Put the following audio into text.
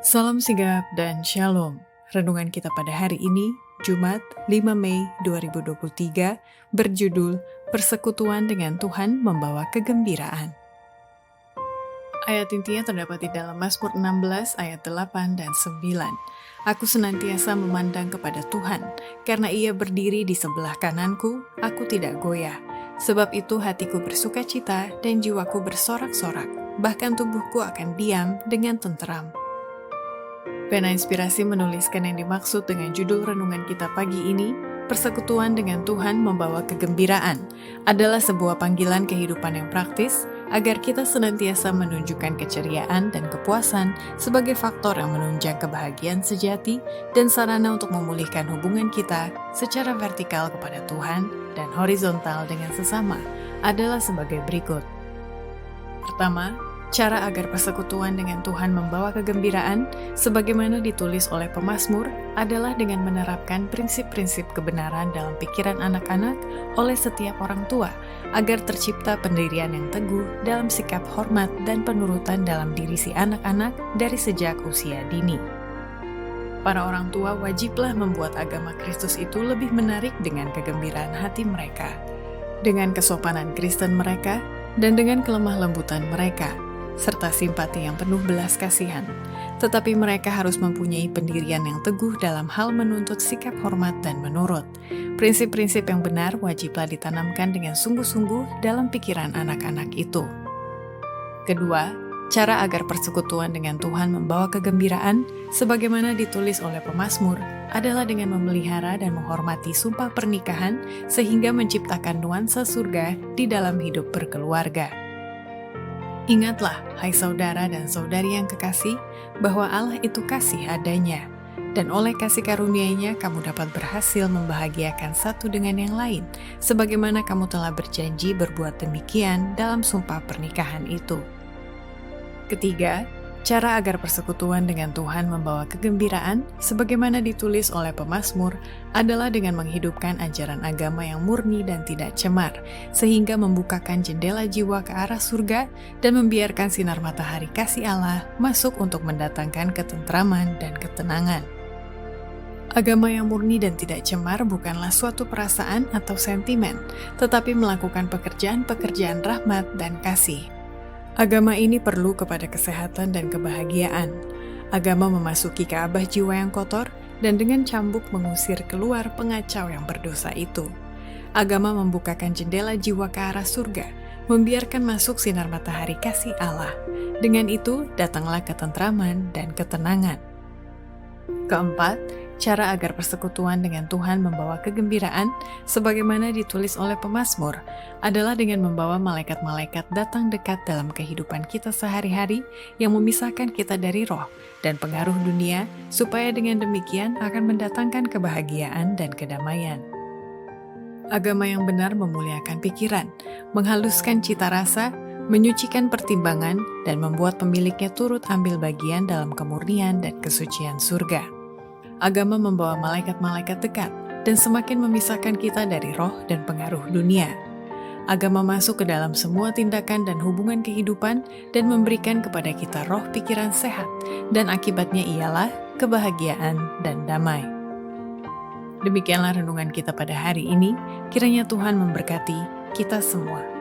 Salam sigap dan shalom. Renungan kita pada hari ini, Jumat 5 Mei 2023, berjudul Persekutuan dengan Tuhan Membawa Kegembiraan. Ayat intinya terdapat di dalam Mazmur 16 ayat 8 dan 9. Aku senantiasa memandang kepada Tuhan, karena Ia berdiri di sebelah kananku, aku tidak goyah. Sebab itu hatiku bersuka cita dan jiwaku bersorak-sorak, bahkan tubuhku akan diam dengan tenteram. Pena Inspirasi menuliskan yang dimaksud dengan judul renungan kita pagi ini, Persekutuan dengan Tuhan Membawa Kegembiraan, adalah sebuah panggilan kehidupan yang praktis agar kita senantiasa menunjukkan keceriaan dan kepuasan sebagai faktor yang menunjang kebahagiaan sejati dan sarana untuk memulihkan hubungan kita secara vertikal kepada Tuhan dan horizontal dengan sesama adalah sebagai berikut. Pertama, cara agar persekutuan dengan Tuhan membawa kegembiraan, sebagaimana ditulis oleh pemazmur, adalah dengan menerapkan prinsip-prinsip kebenaran dalam pikiran anak-anak oleh setiap orang tua, agar tercipta pendirian yang teguh dalam sikap hormat dan penurutan dalam diri si anak-anak dari sejak usia dini. Para orang tua wajiblah membuat agama Kristus itu lebih menarik dengan kegembiraan hati mereka, dengan kesopanan Kristen mereka, dan dengan kelemah lembutan mereka, serta simpati yang penuh belas kasihan. Tetapi mereka harus mempunyai pendirian yang teguh dalam hal menuntut sikap hormat dan menurut. Prinsip-prinsip yang benar wajiblah ditanamkan dengan sungguh-sungguh dalam pikiran anak-anak itu. Kedua, cara agar persekutuan dengan Tuhan membawa kegembiraan, sebagaimana ditulis oleh pemazmur, adalah dengan memelihara dan menghormati sumpah pernikahan sehingga menciptakan nuansa surga di dalam hidup berkeluarga. Ingatlah, hai saudara dan saudari yang kekasih, bahwa Allah itu kasih adanya, dan oleh kasih karunia-Nya kamu dapat berhasil membahagiakan satu dengan yang lain, sebagaimana kamu telah berjanji berbuat demikian dalam sumpah pernikahan itu. Ketiga, cara agar persekutuan dengan Tuhan membawa kegembiraan, sebagaimana ditulis oleh pemazmur, adalah dengan menghidupkan ajaran agama yang murni dan tidak cemar, sehingga membukakan jendela jiwa ke arah surga dan membiarkan sinar matahari kasih Allah masuk untuk mendatangkan ketentraman dan ketenangan. Agama yang murni dan tidak cemar bukanlah suatu perasaan atau sentimen, tetapi melakukan pekerjaan-pekerjaan rahmat dan kasih. Agama ini perlu kepada kesehatan dan kebahagiaan. Agama memasuki Ka'bah jiwa yang kotor dan dengan cambuk mengusir keluar pengacau yang berdosa itu. Agama membukakan jendela jiwa ke arah surga, membiarkan masuk sinar matahari kasih Allah. Dengan itu, datanglah ketentraman dan ketenangan. Keempat, cara agar persekutuan dengan Tuhan membawa kegembiraan, sebagaimana ditulis oleh pemazmur, adalah dengan membawa malaikat-malaikat datang dekat dalam kehidupan kita sehari-hari yang memisahkan kita dari roh dan pengaruh dunia, supaya dengan demikian akan mendatangkan kebahagiaan dan kedamaian. Agama yang benar memuliakan pikiran, menghaluskan cita rasa, menyucikan pertimbangan, dan membuat pemiliknya turut ambil bagian dalam kemurnian dan kesucian surga. Agama membawa malaikat-malaikat dekat dan semakin memisahkan kita dari roh dan pengaruh dunia. Agama masuk ke dalam semua tindakan dan hubungan kehidupan dan memberikan kepada kita roh pikiran sehat, dan akibatnya ialah kebahagiaan dan damai. Demikianlah renungan kita pada hari ini. Kiranya Tuhan memberkati kita semua.